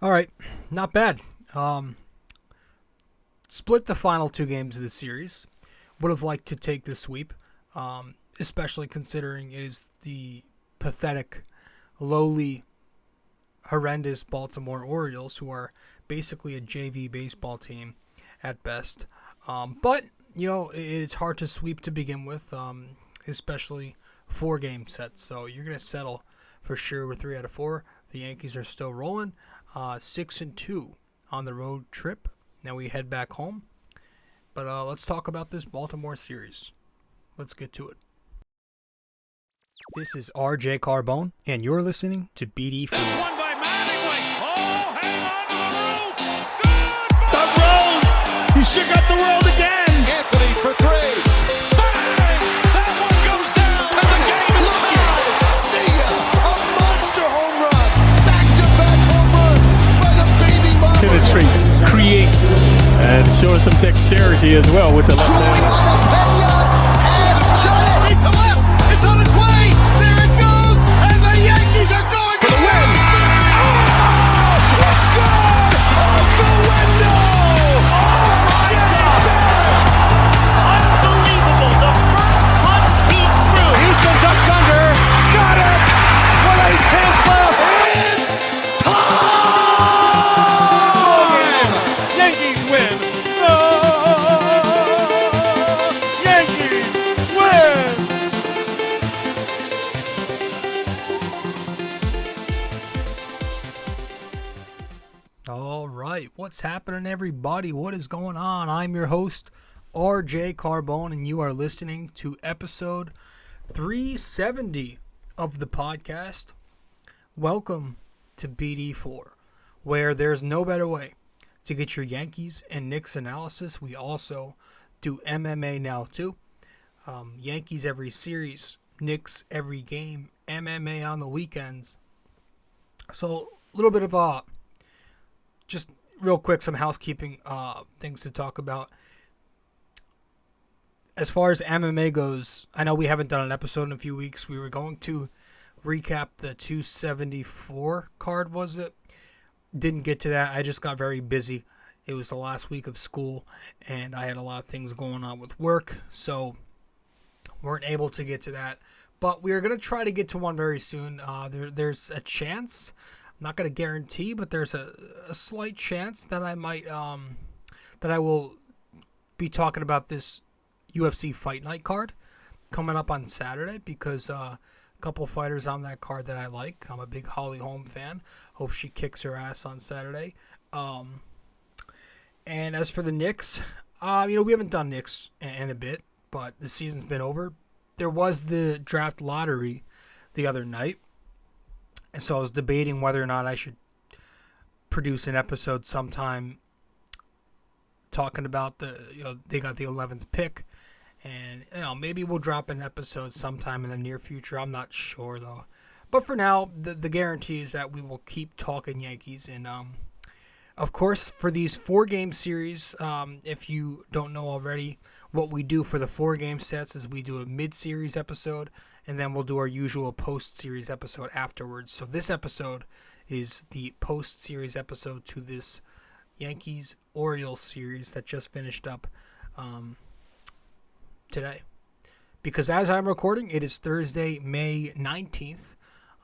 All right, not bad. Split the final two games of the series. Would have liked to take the sweep, especially considering it is the pathetic, lowly, horrendous Baltimore Orioles, who are basically a JV baseball team at best. But, it's hard to sweep to begin with, especially 4-game sets. So you're going to settle for sure with 3 out of 4. The Yankees are still rolling, 6-2 on the road trip. Now we head back home. But let's talk about this Baltimore series. Let's get to it. This is RJ Carbone, and you're listening to BD4. This one by Mattingly. Oh, hang on to the roof. Good. Doug Rose. He shook up the world again. Anthony for 3. Bang! That one goes down. And the game is tied. See ya. A monster home run. Back-to-back home runs by the baby Bombers. Penetrates, creates, and shows some dexterity as well with the left hand. It's to left. It's on its way. There it goes. And the Yankees are going for the win. Oh! It's good. Off the window. Oh, Jimmy Barrett. Unbelievable. The first punch he threw. Houston ducks under. Got it. With 8 left. It's time. Yankees win. Yankees win. All right, what's happening, everybody? What is going on? I'm your host, RJ Carbone, and you are listening to episode 370 of the podcast. Welcome to BD4, where there's no better way to get your Yankees and Knicks analysis. We also do MMA now, too. Yankees every series, Knicks every game, MMA on the weekends. So, a little bit of just real quick, some housekeeping things to talk about. As far as MMA goes, I know we haven't done an episode in a few weeks. We were going to recap the 274 card, was it? Didn't get to that. I just got very busy. It was the last week of school, and I had a lot of things going on with work, so weren't able to get to that. But we are going to try to get to one very soon. There's a chance. I'm not going to guarantee, but there's a slight chance that I might that I will be talking about this UFC Fight Night card coming up on Saturday, because a couple fighters on that card that I like. I'm a big Holly Holm fan. Hope she kicks her ass on Saturday. And as for the Knicks, we haven't done Knicks in a bit, but the season's been over. There was the draft lottery the other night, and so I was debating whether or not I should produce an episode sometime talking about they got the 11th pick, and maybe we'll drop an episode sometime in the near future. I'm not sure though. But for now, the guarantee is that we will keep talking Yankees. And of course, for these 4-game series, if you don't know already, what we do for the 4-game sets is we do a mid-series episode, and then we'll do our usual post-series episode afterwards. So this episode is the post-series episode to this Yankees Orioles series that just finished up today. Because as I'm recording, it is Thursday, May 19th.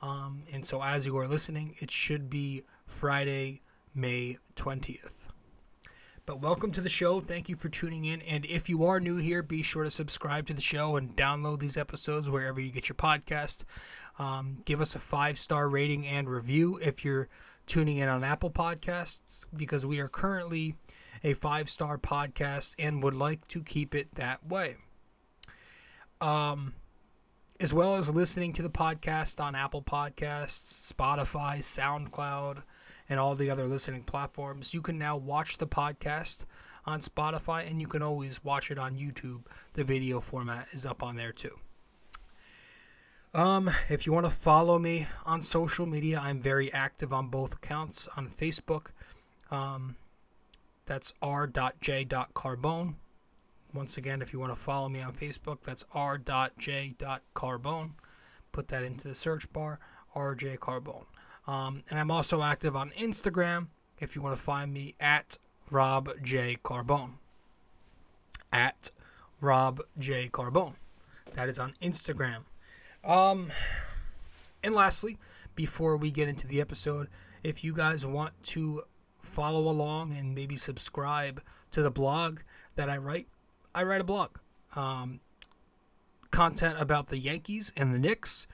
And so as you are listening, it should be Friday, May 20th. But welcome to the show. Thank you for tuning in. And if you are new here, be sure to subscribe to the show and download these episodes wherever you get your podcast. Give us a 5-star rating and review if you're tuning in on Apple Podcasts, because we are currently a 5-star podcast and would like to keep it that way. As well as listening to the podcast on Apple Podcasts, Spotify, SoundCloud, and all the other listening platforms. You can now watch the podcast on Spotify, and you can always watch it on YouTube. The video format is up on there too. If you want to follow me on social media, I'm very active on both accounts. On Facebook, that's r.j.carbone. Once again, if you want to follow me on Facebook, that's r.j.carbone. Put that into the search bar, RJ Carbone. And I'm also active on Instagram if you want to find me at rjcarbone. At rjcarbone. That is on Instagram. And lastly, before we get into the episode, if you guys want to follow along and maybe subscribe to the blog that I write a blog. Content about the Yankees and the Knicks.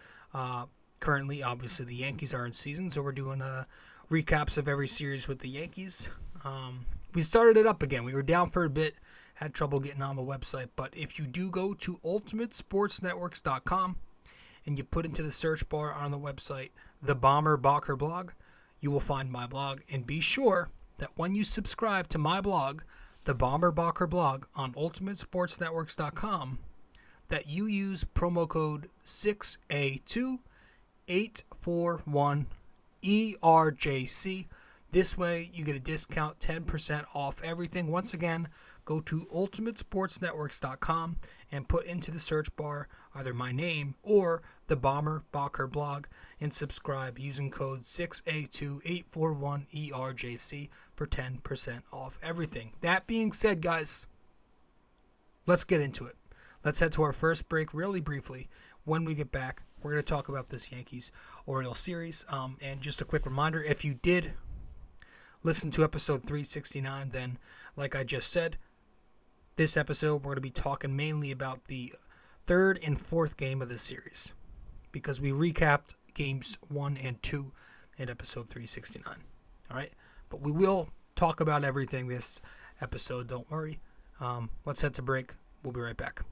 Currently, obviously, the Yankees are in season, so we're doing recaps of every series with the Yankees. We started it up again. We were down for a bit, had trouble getting on the website, but if you do go to ultimatesportsnetworks.com and you put into the search bar on the website the Bomber Bacher blog, you will find my blog. And be sure that when you subscribe to my blog, the Bomber Bacher blog on ultimatesportsnetworks.com, that you use promo code 6A2841ERJC. This way, you get a discount 10% off everything. Once again, go to ultimatesportsnetworks.com and put into the search bar either my name or the Bomber Bacher blog and subscribe using code 6A2841ERJC for 10% off everything. That being said, guys, let's get into it. Let's head to our first break really briefly. When we get back, we're going to talk about this Yankees Orioles series. And just a quick reminder, if you did listen to episode 369, then like I just said, this episode we're going to be talking mainly about the third and fourth game of the series because we recapped games 1 and 2 in episode 369. All right, but we will talk about everything this episode, don't worry. Let's head to break. We'll be right back.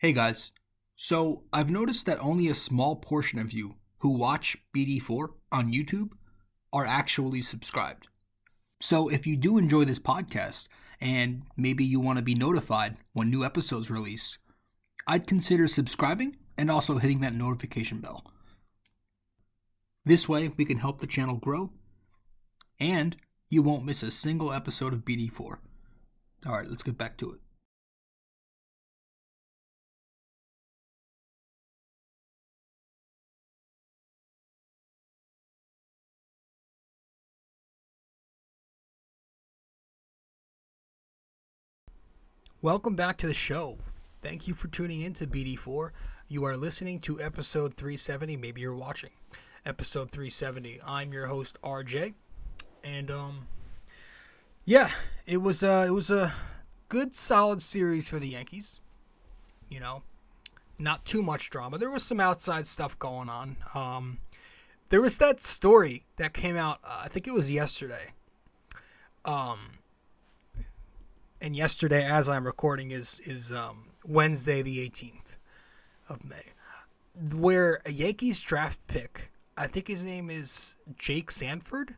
Hey guys, so I've noticed that only a small portion of you who watch BD4 on YouTube are actually subscribed. So if you do enjoy this podcast and maybe you want to be notified when new episodes release, I'd consider subscribing and also hitting that notification bell. This way we can help the channel grow and you won't miss a single episode of BD4. Alright, let's get back to it. Welcome back to the show. Thank you for tuning in to BD4. You are listening to episode 370. Maybe you're watching episode 370. I'm your host RJ, and yeah, it was a good solid series for the Yankees. You know, not too much drama. There was some outside stuff going on. There was that story that came out. I think it was yesterday. And yesterday, as I'm recording, is Wednesday, the 18th of May, where a Yankees draft pick, I think his name is Jake Sanford.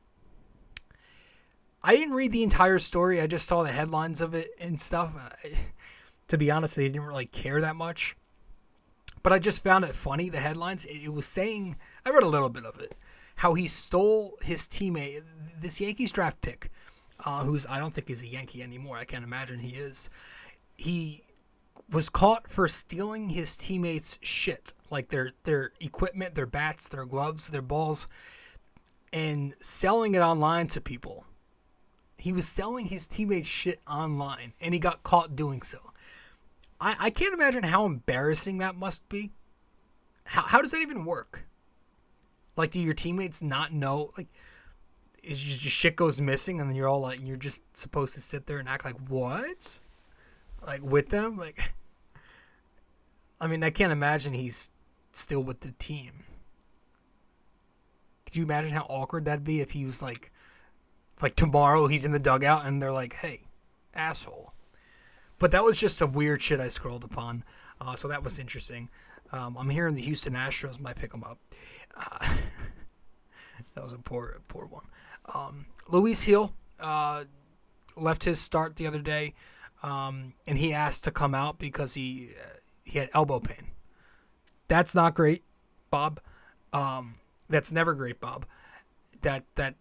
I didn't read the entire story. I just saw the headlines of it and stuff. To be honest, I didn't really care that much. But I just found it funny, the headlines. It was saying, I read a little bit of it, how he stole his teammate, this Yankees draft pick, who's I don't think is a Yankee anymore. I can't imagine he is. He was caught for stealing his teammates' shit, like their equipment, their bats, their gloves, their balls, and selling it online to people. He was selling his teammates' shit online, and he got caught doing so. I can't imagine how embarrassing that must be. How does that even work? Like, do your teammates not know? Like, is just shit goes missing, and then you're all like, you're just supposed to sit there and act like what? Like with them? Like, I mean, I can't imagine he's still with the team. Could you imagine how awkward that'd be if he was like tomorrow he's in the dugout and they're like, hey, asshole. But that was just some weird shit I scrolled upon. So that was interesting. I'm hearing the Houston Astros might pick him up. That was a poor one. Luis Hill left his start the other day, and he asked to come out because he had elbow pain. That's not great, Bob. That's never great, Bob. That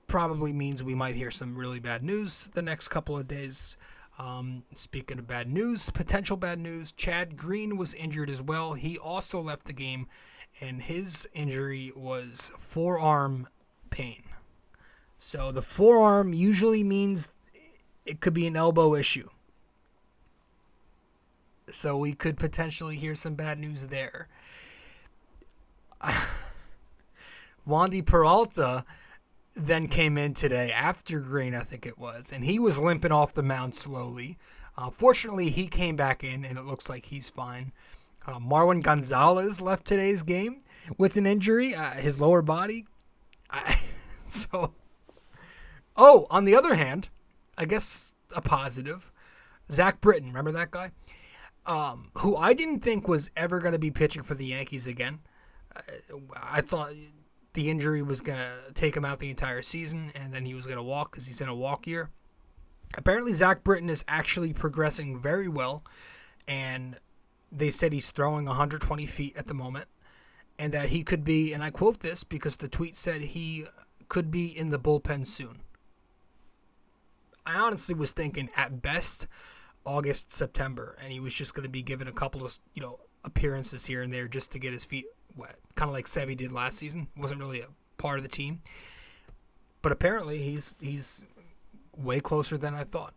probably means we might hear some really bad news the next couple of days. Speaking of bad news, potential bad news, Chad Greene was injured as well. He also left the game, and his injury was forearm pain. So the forearm usually means it could be an elbow issue. So we could potentially hear some bad news there. Wandy Peralta then came in today after Greene, I think it was, and he was limping off the mound slowly. Fortunately, he came back in, and it looks like he's fine. Marwin Gonzalez left today's game with an injury, his lower body. On the other hand, I guess a positive, Zach Britton, remember that guy? Who I didn't think was ever going to be pitching for the Yankees again. I thought the injury was going to take him out the entire season, and then he was going to walk because he's in a walk year. Apparently, Zach Britton is actually progressing very well, and they said he's throwing 120 feet at the moment, and that he could be, and I quote this because the tweet said he could be in the bullpen soon. I honestly was thinking at best August, September, and he was just going to be given a couple of, appearances here and there just to get his feet wet, kind of like Sevy did last season. Wasn't really a part of the team, but apparently he's way closer than I thought.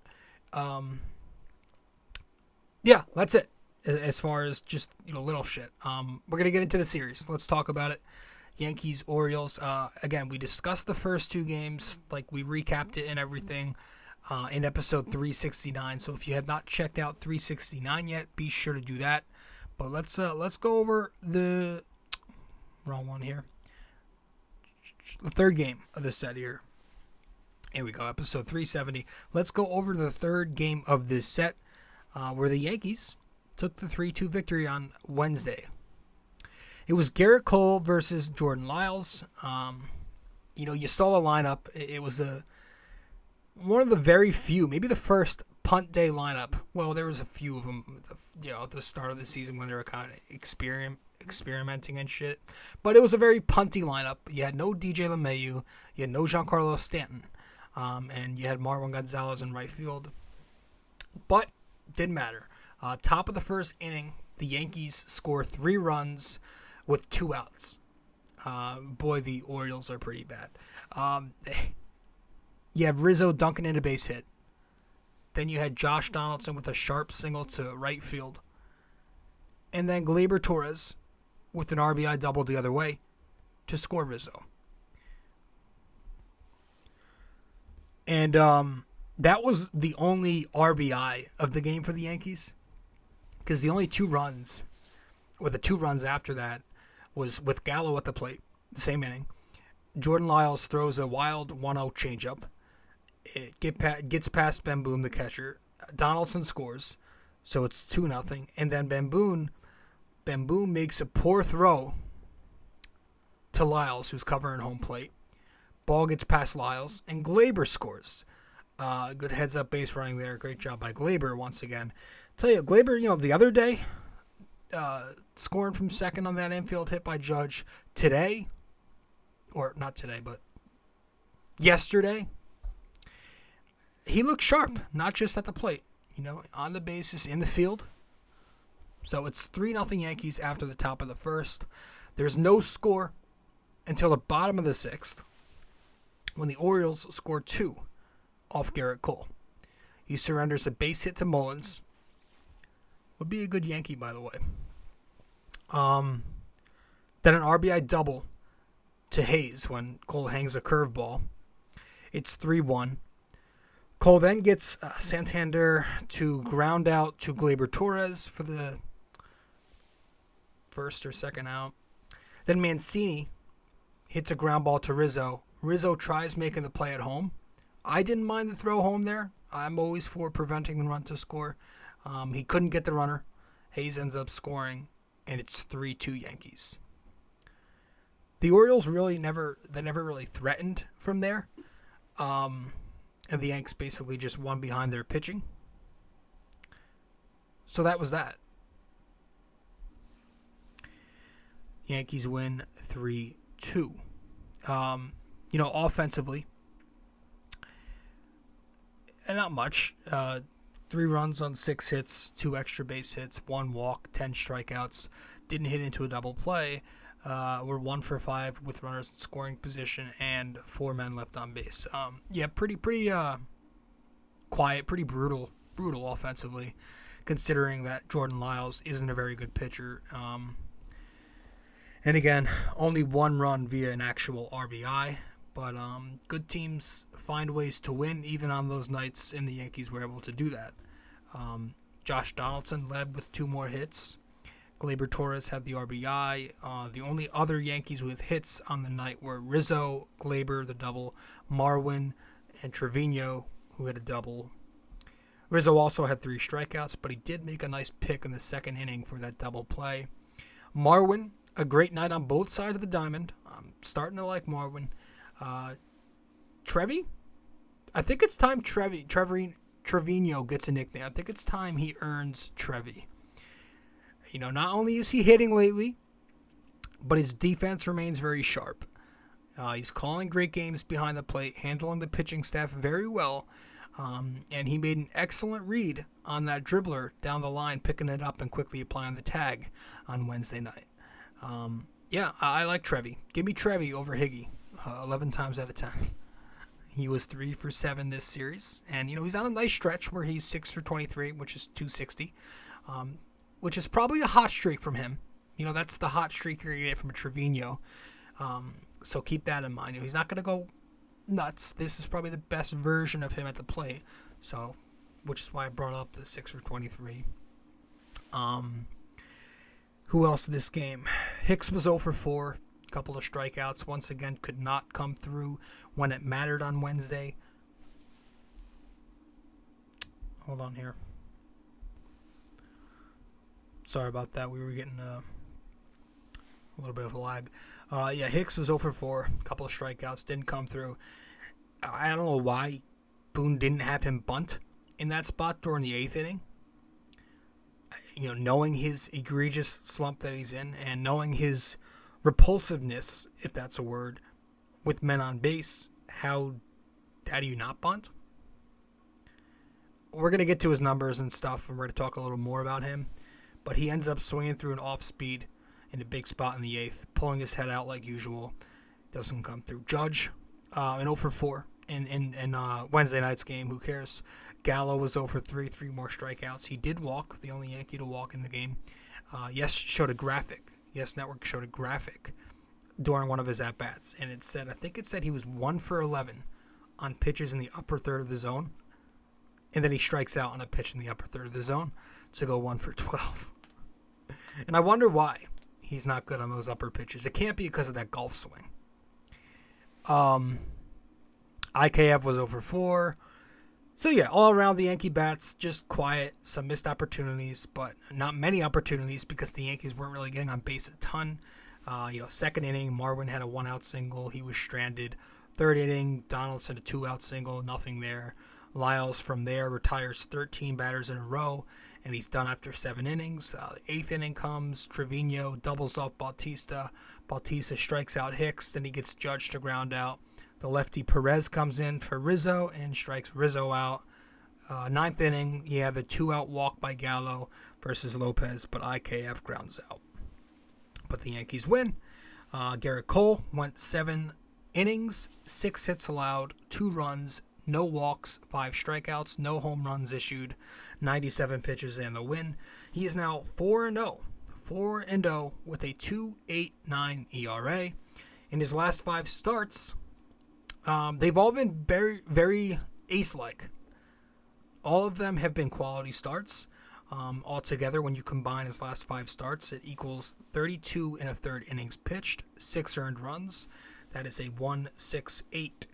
Yeah, that's it as far as just little shit. We're gonna get into the series. Let's talk about it. Yankees Orioles. Again, we discussed the first two games, like we recapped it and everything in episode 369. So if you have not checked out 369 yet, be sure to do that. But let's go over the wrong one here. The third game of the set here. Here we go, episode 370. Let's go over the third game of this set, where the Yankees took the 3-2 victory on Wednesday. It was Garrett Cole versus Jordan Lyles. You saw the lineup. It was one of the very few, maybe the first punt day lineup. Well, there was a few of them, at the start of the season when they were kind of experimenting and shit. But it was a very punty lineup. You had no DJ LeMahieu. You had no Giancarlo Stanton. And you had Marwin Gonzalez in right field. But didn't matter. Top of the first inning, the Yankees score 3 runs with 2 outs. Boy, the Orioles are pretty bad. You have Rizzo dunking in a base hit. Then you had Josh Donaldson with a sharp single to right field. And then Gleyber Torres with an RBI double the other way to score Rizzo. And that was the only RBI of the game for the Yankees. Because the only 2 runs, or the 2 runs after that, was with Gallo at the plate, the same inning. Jordan Lyles throws a wild 1-0 changeup. It gets past Ben Boone, the catcher. Donaldson scores, so it's 2-0. And then Ben Boone makes a poor throw to Lyles, who's covering home plate. Ball gets past Lyles, and Gleyber scores. Good heads-up base running there. Great job by Gleyber once again. Tell you, Gleyber, the other day, scoring from second on that infield hit by Judge. Today, or not today, but yesterday, he looked sharp, not just at the plate, on the bases, in the field. So it's 3-0 Yankees after the top of the first. There's no score until the bottom of the 6th, when the Orioles score 2 off Garrett Cole. He surrenders a base hit to Mullins. Would be a good Yankee, by the way. Then an RBI double to Hayes when Cole hangs a curveball. It's 3-1. Cole then gets Santander to ground out to Gleyber Torres for the first or second out. Then Mancini hits a ground ball to Rizzo. Rizzo tries making the play at home. I didn't mind the throw home there. I'm always for preventing the run to score. He couldn't get the runner. Hayes ends up scoring, and it's 3-2 Yankees. The Orioles never really threatened from there. And the Yanks basically just won behind their pitching. So that was that. Yankees win 3-2. Offensively, and not much. 3 runs on 6 hits, 2 extra base hits, 1 walk, 10 strikeouts. Didn't hit into a double play. We're 1 for 5 with runners in scoring position and 4 men left on base. Pretty quiet, pretty brutal offensively, considering that Jordan Lyles isn't a very good pitcher. And again, only 1 run via an actual RBI. But good teams find ways to win, even on those nights, and the Yankees were able to do that. Josh Donaldson led with 2 more hits. Gleyber Torres had the RBI. The only other Yankees with hits on the night were Rizzo, Gleyber, the double, Marwin, and Trevino, who had a double. Rizzo also had 3 strikeouts, but he did make a nice pick in the second inning for that double play. Marwin, a great night on both sides of the diamond. I'm starting to like Marwin. Trevi? I think it's time Trevino gets a nickname. I think it's time he earns Trevi. Not only is he hitting lately, but his defense remains very sharp. He's calling great games behind the plate, handling the pitching staff very well, and he made an excellent read on that dribbler down the line, picking it up and quickly applying the tag on Wednesday night. I like Trevi. Give me Trevi over Higgy 11 times out of 10. He was 3 for 7 this series, and he's on a nice stretch where he's 6 for 23, which is .260. Which is probably a hot streak from him. That's the hot streak you're going to get from a Trevino. So keep that in mind. He's not going to go nuts. This is probably the best version of him at the plate. So, which is why I brought up the 6 for 23. Who else in this game? Hicks was 0 for 4. A couple of strikeouts. Once again, could not come through when it mattered on Wednesday. Hold on here. Sorry about that. We were getting a little bit of a lag. Hicks was 0 for 4. A couple of strikeouts. Didn't come through. I don't know why Boone didn't have him bunt in that spot during the 8th inning. Knowing his egregious slump that he's in and knowing his repulsiveness, if that's a word, with men on base, how do you not bunt? We're going to get to his numbers and stuff, and we're going to talk a little more about him. But he ends up swinging through an off-speed in a big spot in the 8th, pulling his head out like usual. Doesn't come through. Judge, an 0 for 4 in Wednesday night's game. Who cares? Gallo was 0 for 3, 3 more strikeouts. He did walk, the only Yankee to walk in the game. Showed a graphic. Yes Network showed a graphic during one of his at-bats. And it said he was 1 for 11 on pitches in the upper third of the zone. And then he strikes out on a pitch in the upper third of the zone to go 1 for 12. And I wonder why he's not good on those upper pitches. It can't be because of that golf swing. IKF was 0 for 4. So, all around the Yankee bats, just quiet. Some missed opportunities, but not many opportunities because the Yankees weren't really getting on base a ton. Second inning, Marwin had a 1-out single. He was stranded. Third inning, Donaldson a 2-out single. Nothing there. Lyles from there retires 13 batters in a row, and he's done after 7 innings. The 8th inning comes. Trevino doubles off Bautista. Bautista strikes out Hicks. Then he gets Judge to ground out. The lefty Perez comes in for Rizzo and strikes Rizzo out. 9th inning, he had the 2-out walk by Gallo versus Lopez, but IKF grounds out. But the Yankees win. Garrett Cole went 7 innings, 6 hits allowed, 2 runs, no walks, 5 strikeouts, no home runs issued, 97 pitches and the win. He is now 4-0. 4-0 with a 2.89 ERA. in his last 5 starts, they've all been very, very ace-like. All of them have been quality starts. Altogether, when you combine his last 5 starts, it equals 32 1/3 innings pitched, 6 earned runs. That is a 1.68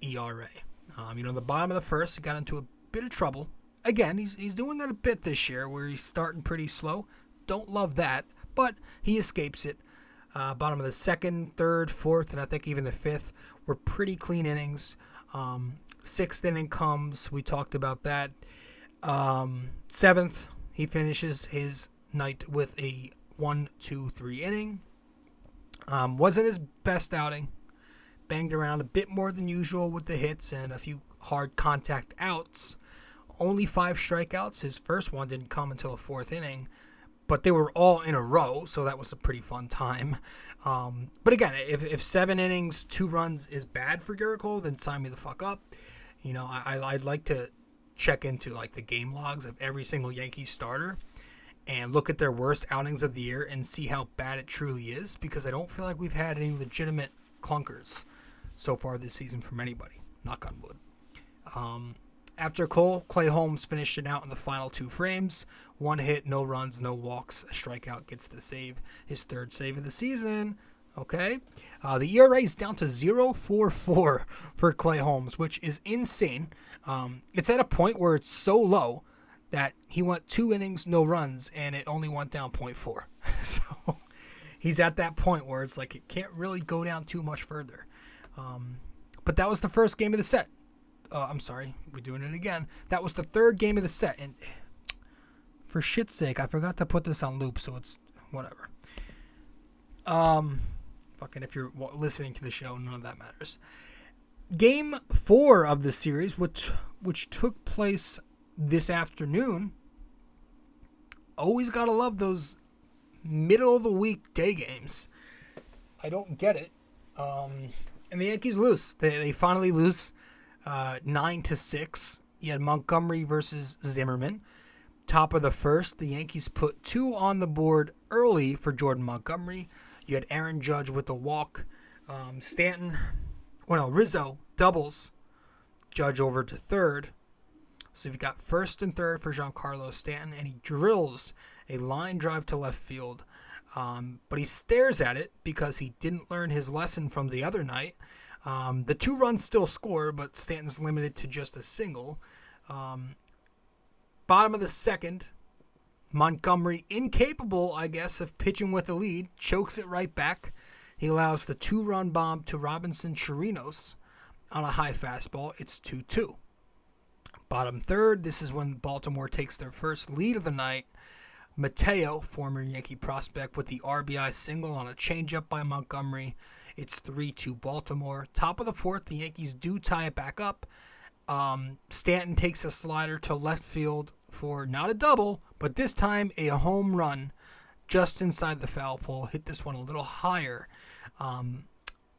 ERA. The bottom of the first, he got into a bit of trouble. Again, he's doing that a bit this year, where he's starting pretty slow. Don't love that, but he escapes it. Bottom of the second, third, fourth, and I think even the fifth were pretty clean innings. 6th inning comes. We talked about that. 7th, he finishes his night with a 1-2-3 inning. Wasn't his best outing. Banged around a bit more than usual with the hits and a few hard contact outs. Only 5 strikeouts. His first one didn't come until the 4th inning, but they were all in a row, so that was a pretty fun time. But again, if 7 innings, 2 runs is bad for Gerrit Cole, then sign me the fuck up. I'd like to check into like the game logs of every single Yankees starter and look at their worst outings of the year and see how bad it truly is, because I don't feel like we've had any legitimate clunkers so far this season from anybody. Knock on wood. After Cole, Clay Holmes finished it out in the final 2 frames. 1 hit, no runs, no walks, a strikeout, gets the save. His 3rd save of the season. Okay. The ERA is down to 0.44 for Clay Holmes, which is insane. It's at a point where it's so low that he went 2 innings, no runs, and it only went down 0.4. So he's at that point where it's like it can't really go down too much further. But that was the first game of the set. I'm sorry, we're doing it again. That was the 3rd game of the set, and for shit's sake, I forgot to put this on loop, so it's whatever. Fucking if you're listening to the show, none of that matters. Game 4 of the series, which took place this afternoon. Always gotta love those middle of the week day games. I don't get it. And the Yankees lose. They finally lose 9-6. You had Montgomery versus Zimmerman. Top of the first, the Yankees put 2 on the board early for Jordan Montgomery. You had Aaron Judge with a walk. Rizzo doubles Judge over to third. So you've got first and third for Giancarlo Stanton, and he drills a line drive to left field. But he stares at it because he didn't learn his lesson from the other night. The 2 runs still score, but Stanton's limited to just a single. Bottom of the second, Montgomery, incapable, I guess, of pitching with a lead, chokes it right back. He allows the 2-run bomb to Robinson Chirinos on a high fastball. It's 2-2. Bottom third, this is when Baltimore takes their first lead of the night. Mateo, former Yankee prospect, with the RBI single on a changeup by Montgomery. It's 3-2 Baltimore. Top of the 4th, the Yankees do tie it back up. Stanton takes a slider to left field for not a double, but this time a home run just inside the foul pole. Hit this one a little higher.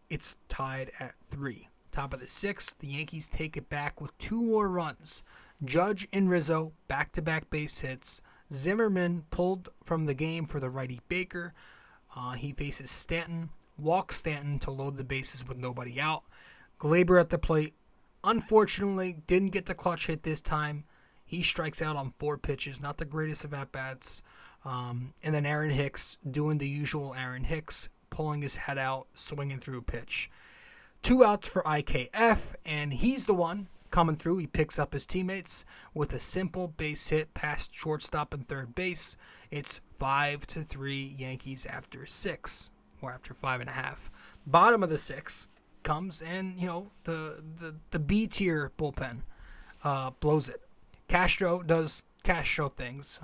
It's tied at 3. Top of the 6th, the Yankees take it back with 2 more runs. Judge and Rizzo, back-to-back base hits. Zimmerman pulled from the game for the righty Baker. He faces Stanton, walks Stanton to load the bases with nobody out. Glaber at the plate. Unfortunately, didn't get the clutch hit this time. He strikes out on 4 pitches, not the greatest of at-bats. And then Aaron Hicks doing the usual Aaron Hicks, pulling his head out, swinging through a pitch. 2 outs for IKF, and he's the one coming through. He picks up his teammates with a simple base hit past shortstop and third base. It's 5-3 Yankees after 6, or after 5.5. Bottom of the 6 comes, and the B tier bullpen blows it. Castro does Castro things.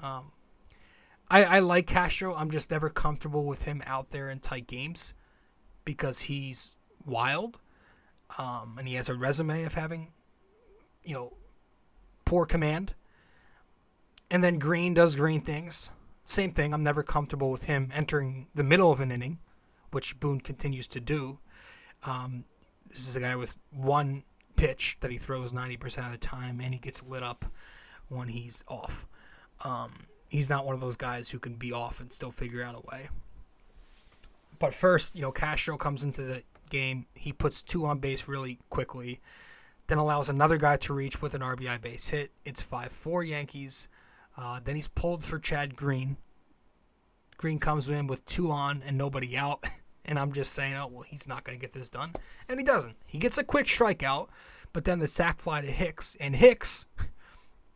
I like Castro. I'm just never comfortable with him out there in tight games because he's wild, and he has a resume of having poor command. And then Greene does Greene things. Same thing. I'm never comfortable with him entering the middle of an inning, which Boone continues to do. This is a guy with 1 pitch that he throws 90% of the time, and he gets lit up when he's off. He's not one of those guys who can be off and still figure out a way. But first, Castro comes into the game. He puts 2 on base really quickly, then allows another guy to reach with an RBI base hit. It's 5-4 Yankees. Then he's pulled for Chad Greene. Greene comes in with 2 on and nobody out. And I'm just saying, oh, well, he's not going to get this done. And he doesn't. He gets a quick strikeout, but then the sac fly to Hicks. And Hicks,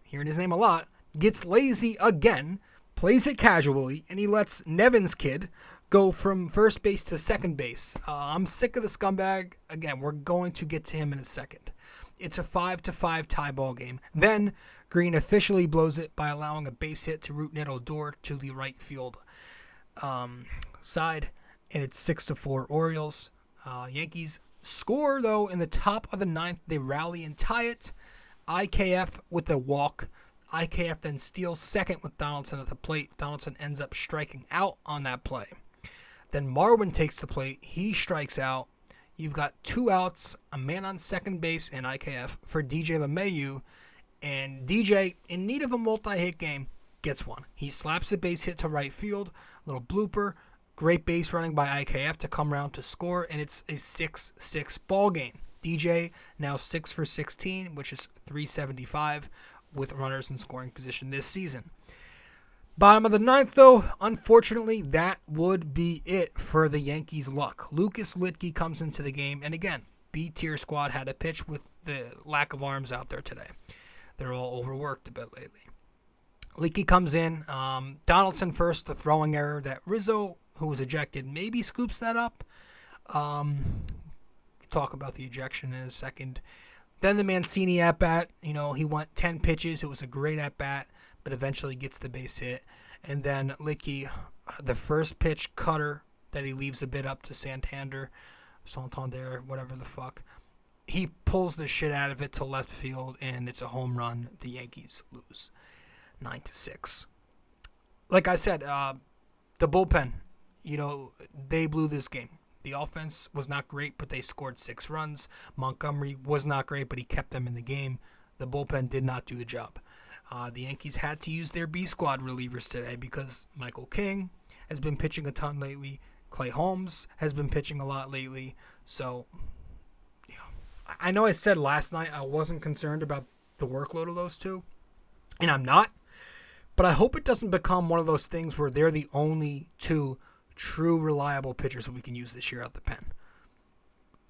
hearing his name a lot, gets lazy again, plays it casually, and he lets Nevin's kid go from first base to second base. I'm sick of the scumbag. Again, we're going to get to him in a second. It's a 5-5 tie ball game. Then Greene officially blows it by allowing a base hit to Rougned Odor to the right field side. And it's 6-4 Orioles. Yankees score, though, in the top of the 9th. They rally and tie it. IKF with a walk. IKF then steals second with Donaldson at the plate. Donaldson ends up striking out on that play. Then Marwin takes the plate. He strikes out. You've got 2 outs, a man on second base in IKF for DJ LeMahieu. And DJ, in need of a multi-hit game, gets one. He slaps a base hit to right field. Little blooper. Great base running by IKF to come around to score, and it's a 6-6 ball game. DJ now 6 for 16, which is .375 with runners in scoring position this season. Bottom of the 9th, though, unfortunately, that would be it for the Yankees' luck. Lucas Litke comes into the game, and again, B-tier squad had a pitch with the lack of arms out there today. They're all overworked a bit lately. Litke comes in. Donaldson first, the throwing error that Rizzo, who was ejected, maybe scoops that up. Talk about the ejection in a second. Then the Mancini at-bat, he went 10 pitches. It was a great at-bat, but eventually gets the base hit. And then Litke, the first pitch cutter that he leaves a bit up to Santander, whatever the fuck. He pulls the shit out of it to left field, and it's a home run. The Yankees lose 9-6. Like I said, the bullpen, they blew this game. The offense was not great, but they scored 6 runs. Montgomery was not great, but he kept them in the game. The bullpen did not do the job. The Yankees had to use their B squad relievers today because Michael King has been pitching a ton lately. Clay Holmes has been pitching a lot lately. So, I know I said last night I wasn't concerned about the workload of those two, and I'm not. But I hope it doesn't become one of those things where they're the only 2 true reliable pitchers that we can use this year out the pen.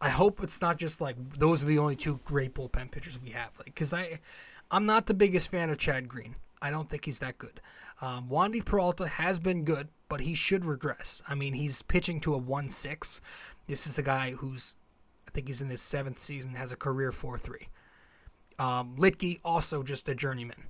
I hope it's not just like those are the only 2 great bullpen pitchers we have. Because I'm not the biggest fan of Chad Greene. I don't think he's that good. Wandy Peralta has been good, but he should regress. I mean, he's pitching to a 1.6. This is a guy who's, I think he's in his 7th season, has a career 4.3. Litke, also just a journeyman.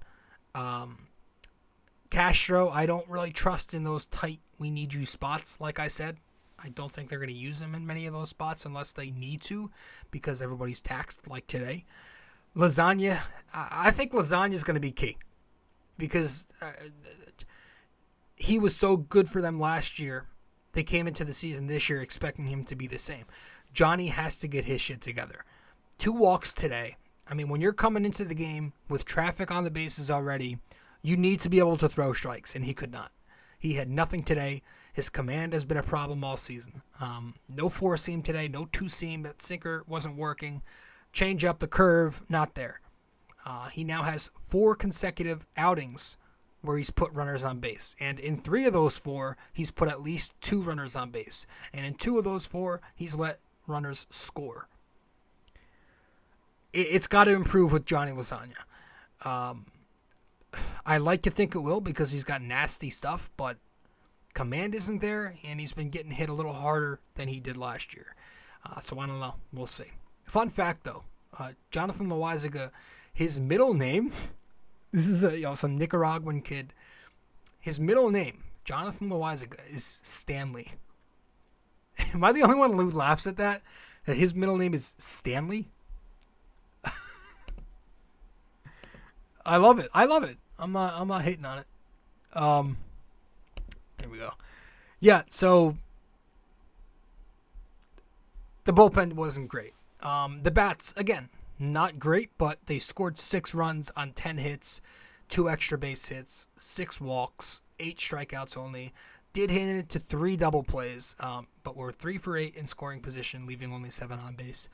Castro, I don't really trust in those tight, we need you spots, like I said. I don't think they're going to use him in many of those spots unless they need to because everybody's taxed like today. Lasagna, I think Lasagna is going to be key because he was so good for them last year. They came into the season this year expecting him to be the same. Johnny has to get his shit together. 2 walks today. I mean, when you're coming into the game with traffic on the bases already, you need to be able to throw strikes, and he could not. He had nothing today. His command has been a problem all season. No 4-seam today, no 2-seam. That sinker wasn't working. Change up the curve, not there. He now has 4 consecutive outings where he's put runners on base. And in 3 of those 4, he's put at least 2 runners on base. And in 2 of those 4, he's let runners score. It's got to improve with Johnny Lasagna. I like to think it will because he's got nasty stuff, but command isn't there, and he's been getting hit a little harder than he did last year. So I don't know. We'll see. Fun fact, though. Jonathan Loaizaga, his middle name, this is some Nicaraguan kid. His middle name, Jonathan Loaizaga, is Stanley. Am I the only one who laughs at that? That his middle name is Stanley? I love it. I'm not hating on it. There we go. Yeah, so the bullpen wasn't great. The bats, again, not great, but they scored 6 runs on 10 hits, 2 extra base hits, 6 walks, 8 strikeouts only. did hit into 3 double plays, but were 3 for 8 in scoring position, leaving only 7 on base.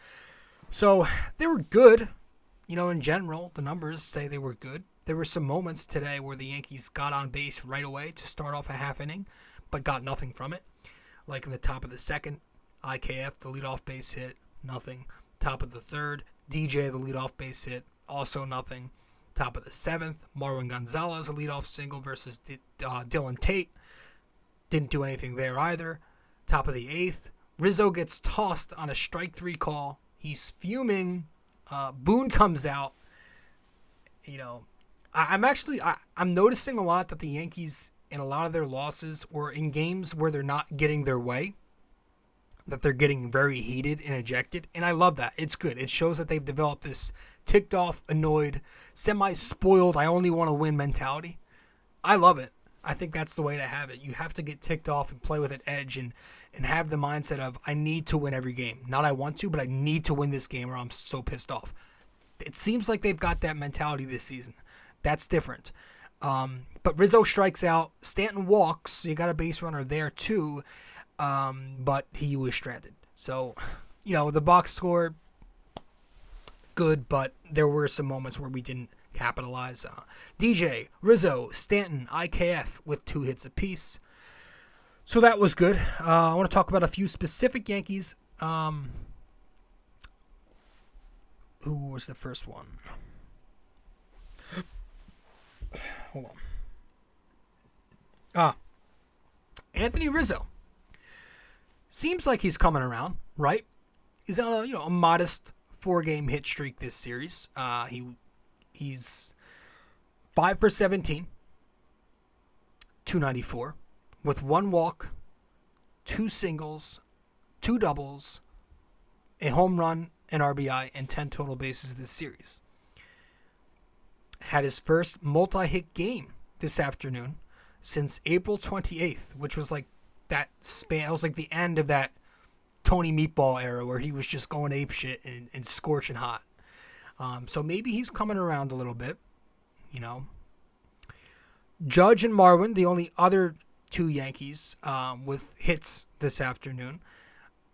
So they were good. In general, the numbers say they were good. There were some moments today where the Yankees got on base right away to start off a half inning, but got nothing from it. Like in the top of the second, IKF, the leadoff base hit, nothing. Top of the third, DJ, the leadoff base hit, also nothing. Top of the seventh, Marwin Gonzalez, a leadoff single versus Dylan Tate. Didn't do anything there either. Top of the eighth, Rizzo gets tossed on a strike 3 call. He's fuming. Boone comes out. I'm noticing a lot that the Yankees, in a lot of their losses, or in games where they're not getting their way, that they're getting very heated and ejected. And I love that. It's good. It shows that they've developed this ticked off, annoyed, semi-spoiled, I only want to win mentality. I love it. I think that's the way to have it. You have to get ticked off and play with an edge and have the mindset of, I need to win every game. Not I want to, but I need to win this game or I'm so pissed off. It seems like they've got that mentality this season. That's different. But Rizzo strikes out. Stanton walks. So you got a base runner there too. But he was stranded. So, the box score, good, but there were some moments where we didn't capitalize. DJ, Rizzo, Stanton, IKF with 2 hits apiece. So that was good. I want to talk about a few specific Yankees. Who was the first one? Hold on. Anthony Rizzo. Seems like he's coming around, right? He's on a modest 4-game hit streak this series. He's 5 for 17, 294, with 1 walk, 2 singles, 2 doubles, a home run, an RBI, and 10 total bases this series. Had his first multi-hit game this afternoon since April 28th, which was like that span. It was like the end of that Tony Meatball era where he was just going apeshit and scorching hot. So maybe he's coming around a little bit, Judge and Marwin, the only other 2 Yankees with hits this afternoon.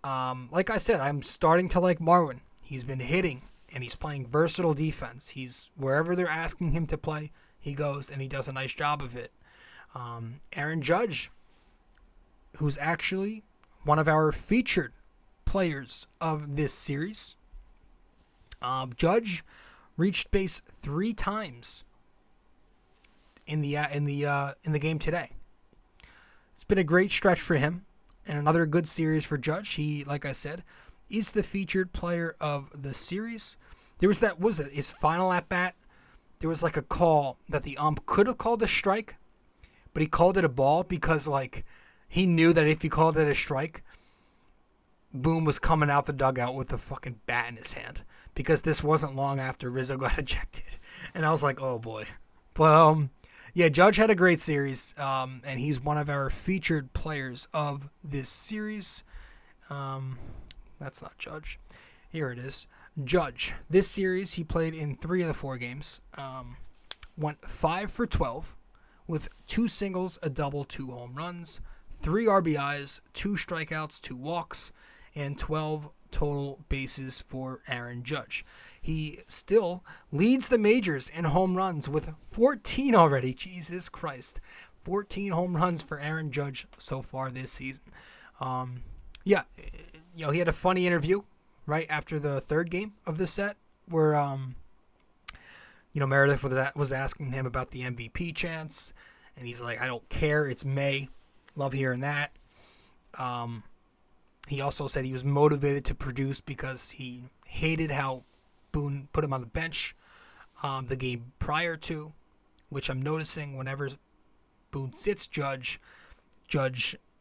Like I said, I'm starting to like Marwin. He's been hitting, and he's playing versatile defense. He's wherever they're asking him to play, he goes, and he does a nice job of it. Aaron Judge, who's actually one of our featured players of this series. Judge reached base 3 times in the game today. It's been a great stretch for him, and another good series for Judge. He, like I said, is the featured player of the series. There was his final at bat. There was like a call that the ump could have called a strike, but he called it a ball because he knew that if he called it a strike, Boone was coming out the dugout with a fucking bat in his hand, because this wasn't long after Rizzo got ejected. And I was like, oh boy. But yeah, Judge had a great series, and he's one of our featured players of this series. That's not Judge. Here it is. Judge. This series, he played in 3 of the 4 games. Went 5 for 12 with 2 singles, a double, 2 home runs, 3 RBIs, 2 strikeouts, 2 walks, and 12 total bases for Aaron Judge. He still leads the majors in home runs with 14 already. Jesus Christ. 14 home runs for Aaron Judge so far this season. He had a funny interview right after the 3rd game of the set where, Meredith was asking him about the MVP chance, and he's like, I don't care. It's May. Love hearing that. He also said he was motivated to produce because he hated how Boone put him on the bench the game prior to, which I'm noticing whenever Boone sits Judge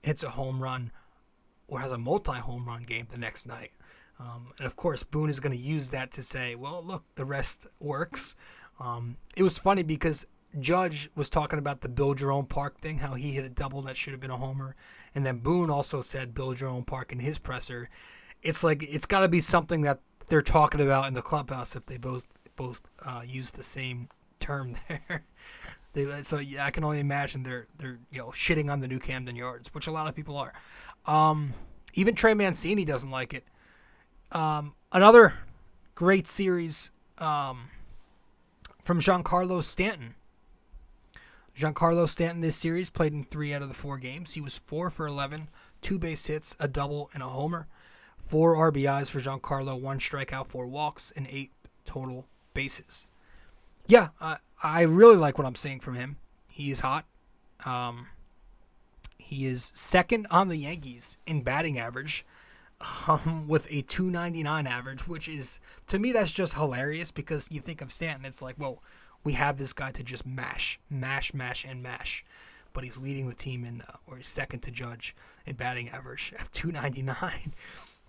hits a home run or has a multi-home run game the next night. And of course, Boone is going to use that to say, well, look, the rest works. It was funny because Judge was talking about the build your own park thing, how he hit a double that should have been a homer. And then Boone also said build your own park in his presser. It's like, it's got to be something that they're talking about in the clubhouse if they both use the same term there. So yeah, I can only imagine they're shitting on the new Camden Yards, which a lot of people are. Even Trey Mancini doesn't like it. Another great series from Giancarlo Stanton. Giancarlo Stanton this series played in 3 out of the 4 games. He was 4 for 11, 2 base hits, a double, and a homer. 4 RBIs for Giancarlo, 1 strikeout, 4 walks, and 8 total bases. Yeah, I really like what I'm seeing from him. He is hot. He is second on the Yankees in batting average with a .299 average, which is, to me, that's just hilarious because you think of Stanton, it's like, well, we have this guy to just mash. But he's leading the team or he's second to Judge in batting average at .299.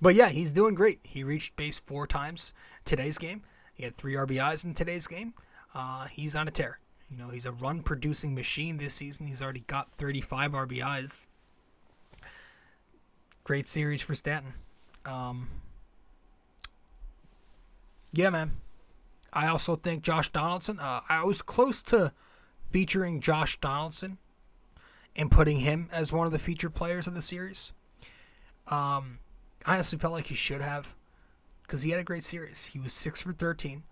But yeah, he's doing great. He reached base 4 times today's game. He had 3 RBIs in today's game. He's on a tear. He's a run-producing machine this season. He's already got 35 RBIs. Great series for Stanton. Yeah, man. I also think Josh Donaldson. I was close to featuring Josh Donaldson and putting him as one of the featured players of the series. I honestly felt like he should have because he had a great series. He was 6 for 13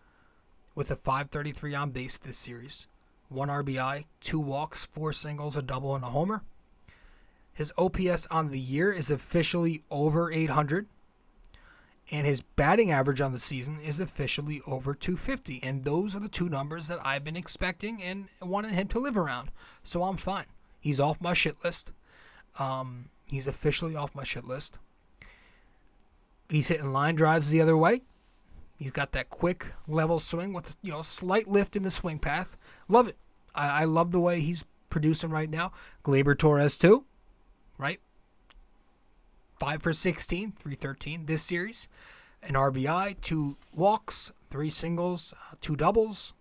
with a .533 on base this series. 1 RBI, 2 walks, 4 singles, a double, and a homer. His OPS on the year is officially over 800. And his batting average on the season is officially over 250. And those are the 2 numbers that I've been expecting and wanted him to live around. So I'm fine. He's off my shit list. He's officially off my shit list. He's hitting line drives the other way. He's got that quick level swing with slight lift in the swing path. Love it. I love the way he's producing right now. Gleyber Torres too, right? 5 for 16, 313 this series. An RBI, 2 walks, 3 singles, 2 doubles.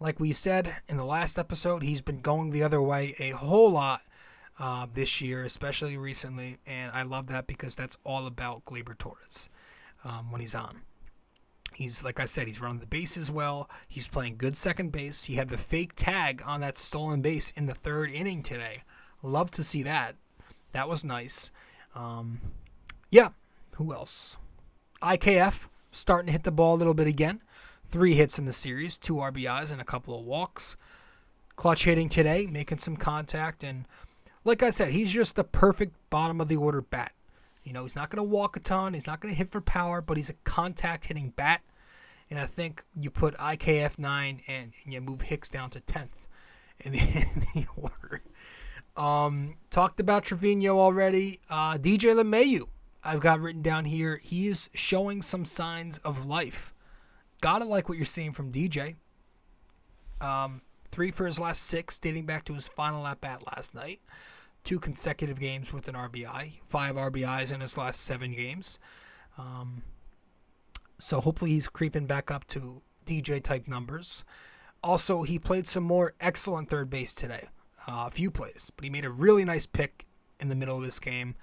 Like we said in the last episode, he's been going the other way a whole lot this year, especially recently. And I love that because that's all about Gleyber Torres when he's on. He's, like I said, he's running the bases well. He's playing good second base. He had the fake tag on that stolen base in the 3rd inning today. Love to see that. That was nice. Yeah, who else? IKF starting to hit the ball a little bit again. 3 hits in the series, 2 RBIs and a couple of walks. Clutch hitting today, making some contact. And like I said, he's just the perfect bottom of the order bat. He's not going to walk a ton. He's not going to hit for power, but he's a contact hitting bat. And I think you put IKF 9 and you move Hicks down to 10th in the order. Talked about Severino already. DJ LeMahieu, I've got written down here. He is showing some signs of life. Gotta like what you're seeing from DJ. 3 for his last 6, dating back to his final at-bat last night. 2 consecutive games with an RBI. 5 RBIs in his last 7 games. So hopefully he's creeping back up to DJ-type numbers. Also, he played some more excellent third base today. A few plays, but he made a really nice pick in the middle of this game.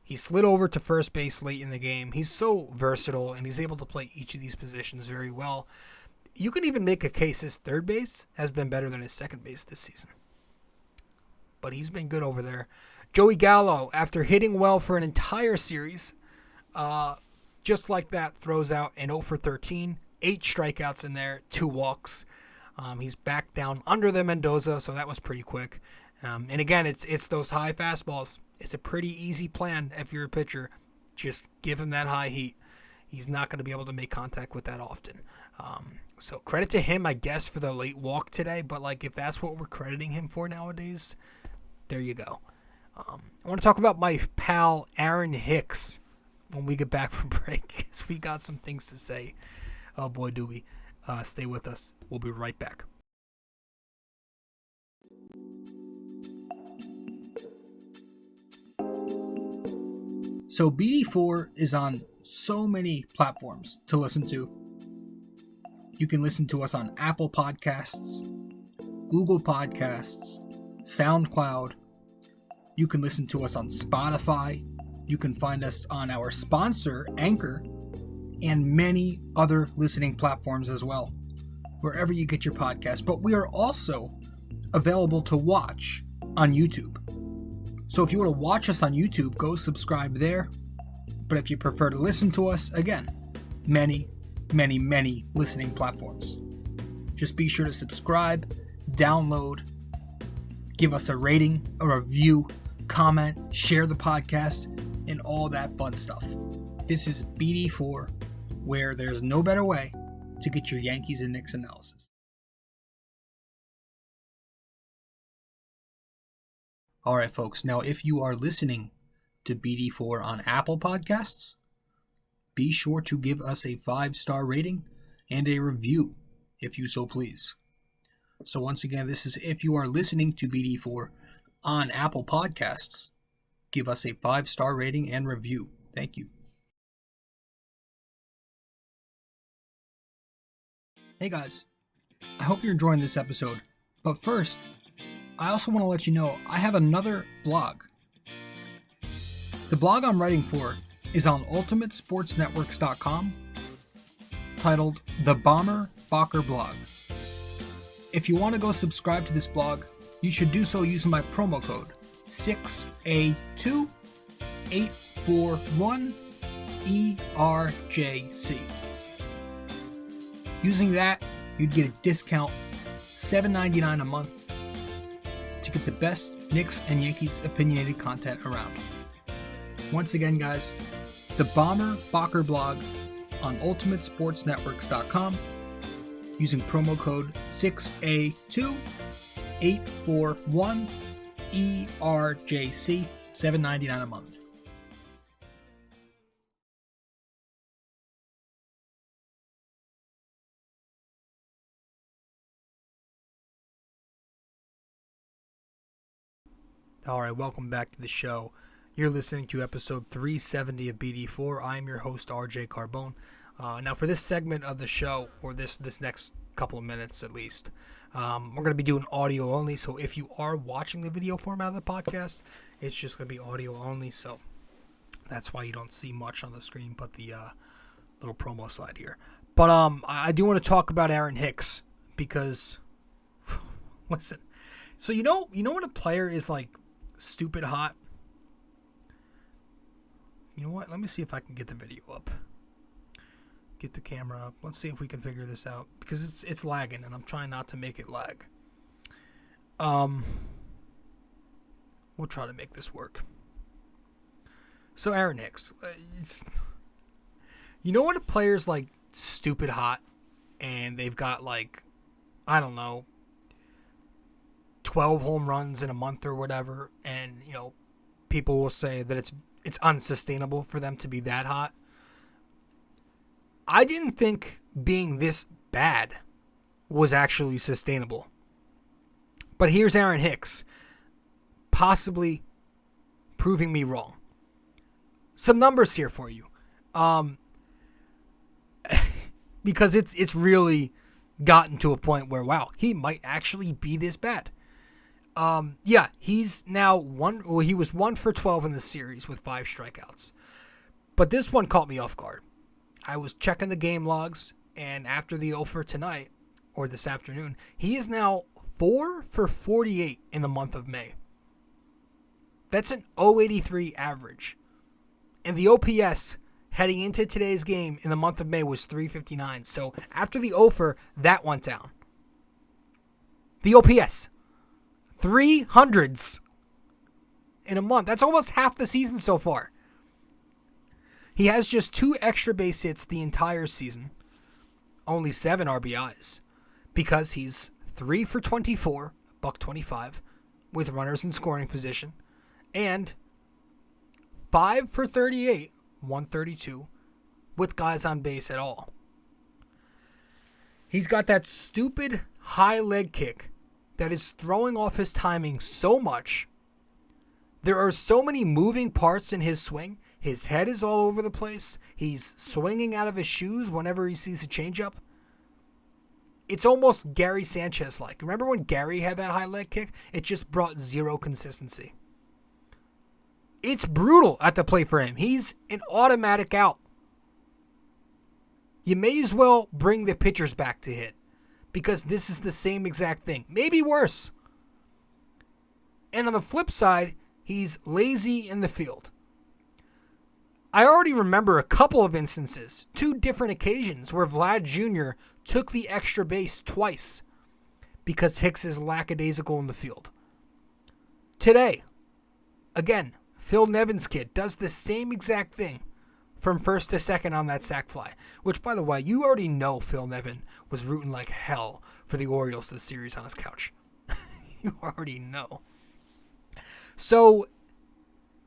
He slid over to first base late in the game. He's so versatile, and he's able to play each of these positions very well. You can even make a case his third base has been better than his second base this season. But he's been good over there. Joey Gallo, after hitting well for an entire series, just like that, throws out an 0 for 13, 8 strikeouts in there, 2 walks. He's back down under the Mendoza, so that was pretty quick. And again, it's those high fastballs. It's a pretty easy plan if you're a pitcher. Just give him that high heat. He's not going to be able to make contact with that often. So credit to him, I guess, for the late walk today. But if that's what we're crediting him for nowadays, there you go. I want to talk about my pal Aaron Hicks when we get back from break, because we got some things to say. Oh boy, do we. Stay with us. We'll be right back. So BD4 is on so many platforms to listen to. You can listen to us on Apple Podcasts, Google Podcasts, SoundCloud. You can listen to us on Spotify. You can find us on our sponsor, Anchor, and many other listening platforms as well, wherever you get your podcasts. But we are also available to watch on YouTube. So if you want to watch us on YouTube, go subscribe there. But if you prefer to listen to us, again, many listening platforms. Just be sure to subscribe, download, give us a rating, a review, comment, share the podcast, and all that fun stuff. This is BD4, where there's no better way to get your Yankees and Knicks analysis. All right, folks. Now, if you are listening to BD4 on Apple Podcasts, be sure to give us a 5-star rating and a review, if you so please. So once again, this is if you are listening to BD4 on Apple Podcasts, give us a 5-star rating and review. Thank you. Hey guys, I hope you're enjoying this episode. But first, I also want to let you know I have another blog. The blog I'm writing for is on ultimatesportsnetworks.com, titled The Bomber Bacher Blog. If you want to go subscribe to this blog, you should do so using my promo code 6A2841ERJC. Using that, you'd get a discount, $7.99 a month, to get the best Knicks and Yankees opinionated content around. Once again, guys, the Bomber Bacher Blog on ultimatesportsnetworks.com using promo code 6A2841ERJC, $7.99 a month. All right, welcome back to the show. You're listening to episode 370 of BD4. I'm your host, RJ Now, for this segment of the show, or this next couple of minutes at least, we're going to be doing audio only. So if you are watching the video format of the podcast, it's just going to be audio only. So that's why you don't see much on the screen but the little promo slide here. But I do want to talk about Aaron Hicks because, listen, so you know when a player is like stupid hot? You know what? Let me see if I can get the video up. Get the camera up. Let's see if we can figure this out because it's lagging and I'm trying not to make it lag. We'll try to make this work. So Aaron Hicks, you know when a player's like stupid hot and they've got like, I don't know, 12 home runs in a month or whatever, and you know people will say that it's unsustainable for them to be that hot. I didn't think being this bad was actually sustainable. But here's Aaron Hicks possibly proving me wrong. Some numbers here for you. Because it's really gotten to a point where, wow, he might actually be this bad. Yeah, he's now he was 1 for 12 in the series with 5 strikeouts. But this one caught me off guard. I was checking the game logs, and after the 0 for tonight, or this afternoon, he is now 4 for 48 in the month of May. That's an 0.83 average. And the OPS heading into today's game in the month of May was 359. So after the 0 for, that went down. The OPS. 300s in a month. That's almost half the season so far. He has just 2 extra base hits the entire season. Only 7 RBIs. Because he's 3 for 24, $125, with runners in scoring position. And 5 for 38, $132, with guys on base at all. He's got that stupid high leg kick that is throwing off his timing so much. There are so many moving parts in his swing. His head is all over the place. He's swinging out of his shoes whenever he sees a changeup. It's almost Gary Sanchez-like. Remember when Gary had that high leg kick? It just brought zero consistency. It's brutal at the plate for him. He's an automatic out. You may as well bring the pitchers back to hit, because this is the same exact thing. Maybe worse. And on the flip side, he's lazy in the field. I already remember a couple of instances, 2 different occasions, where Vlad Jr. took the extra base twice because Hicks is lackadaisical in the field. Today, again, Phil Nevin's kid does the same exact thing from first to second on that sac fly, which, by the way, you already know Phil Nevin was rooting like hell for the Orioles this series on his couch. You already know. So,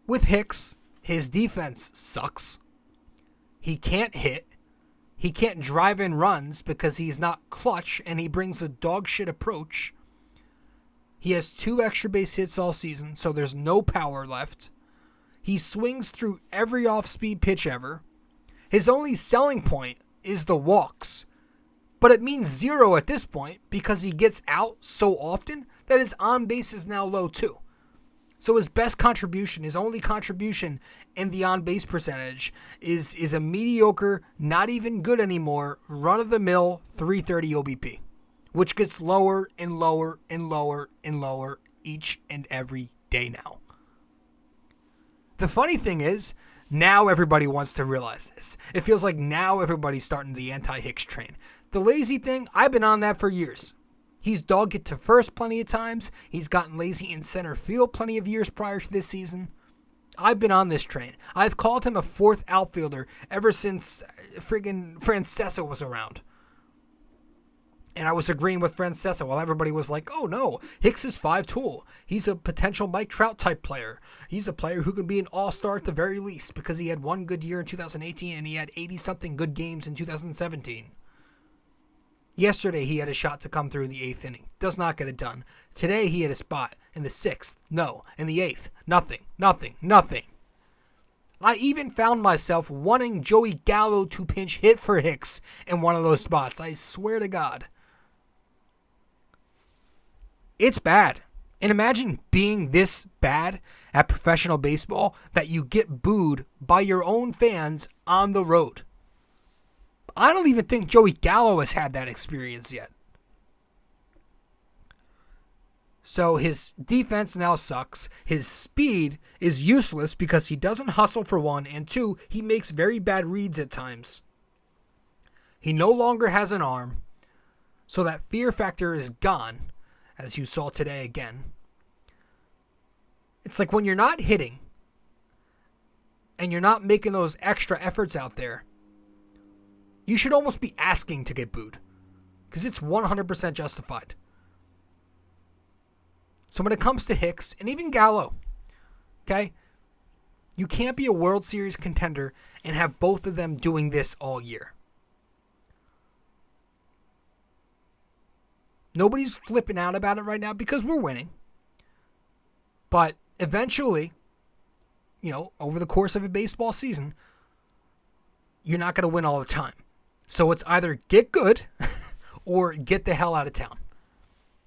with Hicks, his defense sucks. He can't hit. He can't drive in runs because he's not clutch, and he brings a dog shit approach. He has 2 extra base hits all season, so there's no power left. He swings through every off-speed pitch ever. His only selling point is the walks, but it means 0 at this point because he gets out so often that his on-base is now low too. So his best contribution, his only contribution in the on-base percentage is a mediocre, not even good anymore, run-of-the-mill 330 OBP, which gets lower and lower and lower and lower each and every day now. The funny thing is, now everybody wants to realize this. It feels like now everybody's starting the anti-Hicks train. The lazy thing, I've been on that for years. He's dogged it to first plenty of times. He's gotten lazy in center field plenty of years prior to this season. I've been on this train. I've called him a 4th outfielder ever since friggin' Francesa was around. And I was agreeing with Francesa while everybody was like, oh no, Hicks is 5-tool. He's a potential Mike Trout type player. He's a player who can be an all-star at the very least because he had 1 good year in 2018 and he had 80-something good games in 2017. Yesterday, he had a shot to come through in the 8th inning. Does not get it done. Today, he had a spot in the 6th. No. In the 8th. Nothing. I even found myself wanting Joey Gallo to pinch hit for Hicks in one of those spots. I swear to God. It's bad. And imagine being this bad at professional baseball that you get booed by your own fans on the road. I don't even think Joey Gallo has had that experience yet. So his defense now sucks. His speed is useless because he doesn't hustle for 1, and 2, he makes very bad reads at times. He no longer has an arm, so that fear factor is gone, as you saw today again. It's like when you're not hitting and you're not making those extra efforts out there, you should almost be asking to get booed because it's 100% justified. So when it comes to Hicks and even Gallo, okay, you can't be a World Series contender and have both of them doing this all year. Nobody's flipping out about it right now because we're winning. But eventually, over the course of a baseball season, you're not going to win all the time. So it's either get good or get the hell out of town.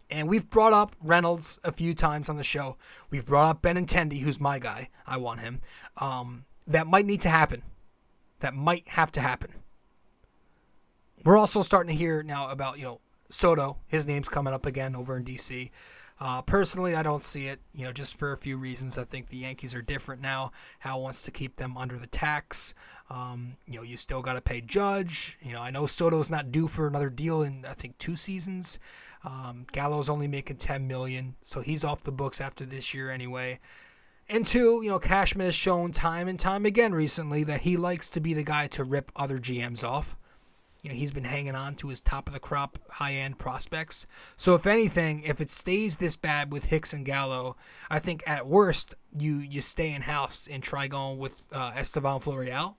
And we've brought up Reynolds a few times on the show. We've brought up Benintendi, who's my guy. I want him. That might need to happen. That might have to happen. We're also starting to hear now about, Soto. His name's coming up again over in D.C. Personally, I don't see it, just for a few reasons. I think the Yankees are different now. Hal wants to keep them under the tax. You still got to pay Judge. I know Soto's not due for another deal in, I think, 2 seasons. Gallo's only making $10 million, so he's off the books after this year anyway. And 2, Cashman has shown time and time again recently that he likes to be the guy to rip other GMs off. He's been hanging on to his top-of-the-crop, high-end prospects. So if anything, if it stays this bad with Hicks and Gallo, I think at worst you stay in-house and try going with Estevan Florial,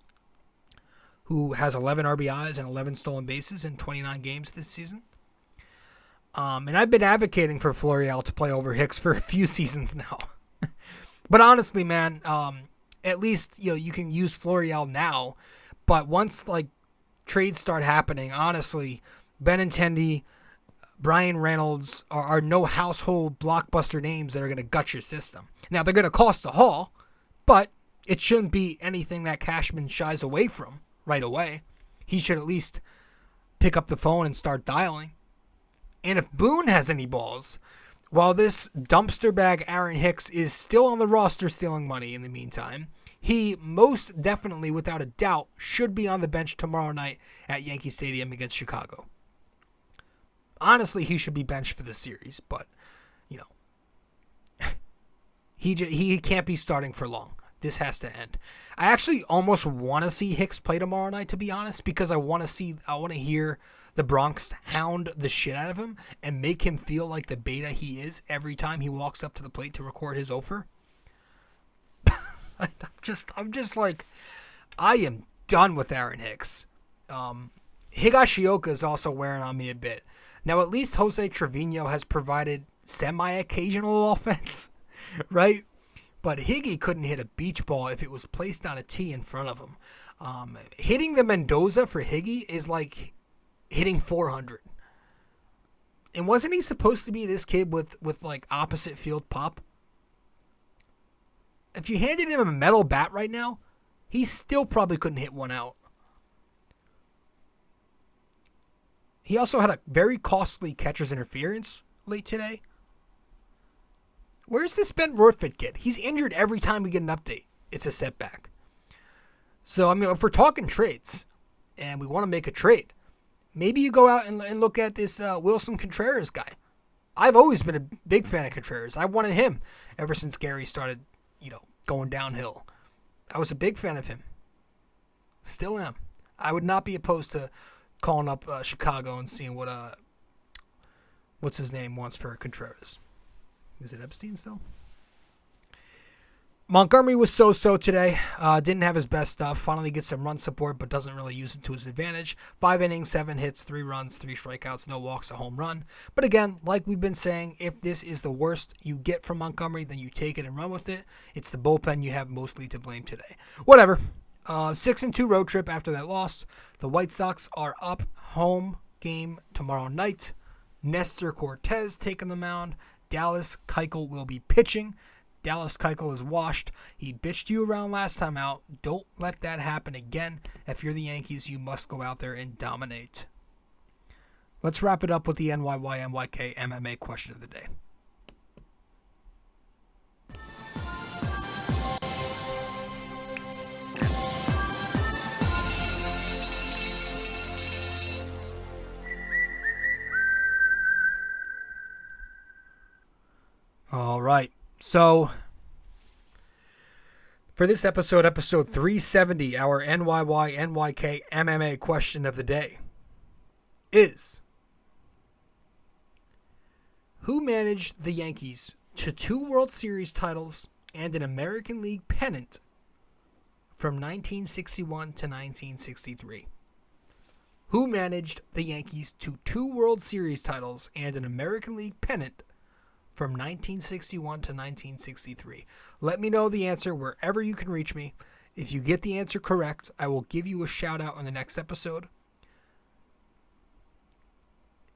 who has 11 RBIs and 11 stolen bases in 29 games this season. And I've been advocating for Florial to play over Hicks for a few seasons now. But honestly, man, at least you can use Florial now. But once trades start happening, honestly, Benintendi, Brian Reynolds are no household blockbuster names that are going to gut your system. Now, they're going to cost a haul, but it shouldn't be anything that Cashman shies away from right away. He should at least pick up the phone and start dialing. And if Boone has any balls, while this dumpster bag Aaron Hicks is still on the roster stealing money in the meantime, he most definitely, without a doubt, should be on the bench tomorrow night at Yankee Stadium against Chicago. Honestly, he should be benched for the series, but, he can't be starting for long. This has to end. I actually almost want to see Hicks play tomorrow night, to be honest, because I want to hear the Bronx hound the shit out of him and make him feel like the beta he is every time he walks up to the plate to record his offer. I'm just like, I am done with Aaron Hicks. Higashioka is also wearing on me a bit. Now, at least Jose Trevino has provided semi-occasional offense, right? But Higgy couldn't hit a beach ball if it was placed on a tee in front of him. Hitting the Mendoza for Higgy is like hitting 400. And wasn't he supposed to be this kid with like opposite field pop? If you handed him a metal bat right now, he still probably couldn't hit one out. He also had a very costly catcher's interference late today. Where's this Ben Rortvedt kid? He's injured every time we get an update. It's a setback. So, if we're talking trades and we want to make a trade, maybe you go out and look at this Wilson Contreras guy. I've always been a big fan of Contreras. I wanted him ever since Gary started, going downhill. I was a big fan of him. Still am. I would not be opposed to calling up Chicago and seeing what's his name wants for Contreras. Is it Epstein still? Montgomery was so-so today. Didn't have his best stuff. Finally gets some run support, but doesn't really use it to his advantage. 5 innings, 7 hits, 3 runs, 3 strikeouts, no walks, a home run. But again, like we've been saying, if this is the worst you get from Montgomery, then you take it and run with it. It's the bullpen you have mostly to blame today. Whatever. 6-2 road trip after that loss. The White Sox are up home game tomorrow night. Nestor Cortez taking the mound. Dallas Keuchel will be pitching. Dallas Keuchel is washed. He bitched you around last time out. Don't let that happen again. If you're the Yankees, you must go out there and dominate. Let's wrap it up with the NYY-NYK-MMA question of the day. All right. So, for this episode 370, our NYY-NYK-MMA question of the day is, who managed the Yankees to 2 World Series titles and an American League pennant from 1961 to 1963? Who managed the Yankees to 2 World Series titles and an American League pennant from 1961 to 1963. Let me know the answer wherever you can reach me. If you get the answer correct, I will give you a shout out in the next episode.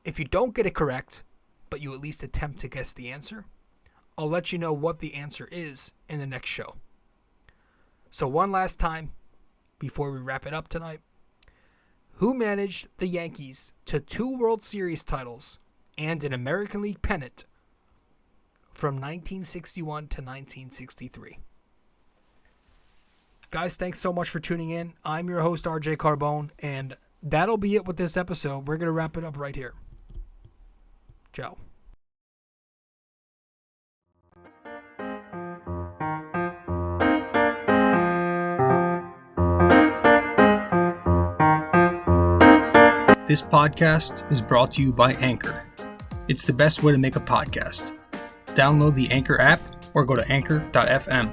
If you don't get it correct, but you at least attempt to guess the answer, I'll let you know what the answer is in the next show. So one last time, before we wrap it up tonight, who managed the Yankees to 2 World Series titles and an American League pennant from 1961 to 1963. Guys, thanks so much for tuning in. I'm your host, rjcarbone, and that'll be it with this episode. We're going to wrap it up right here. Ciao. This podcast is brought to you by Anchor. It's the best way to make a podcast. Download the Anchor app or go to anchor.fm.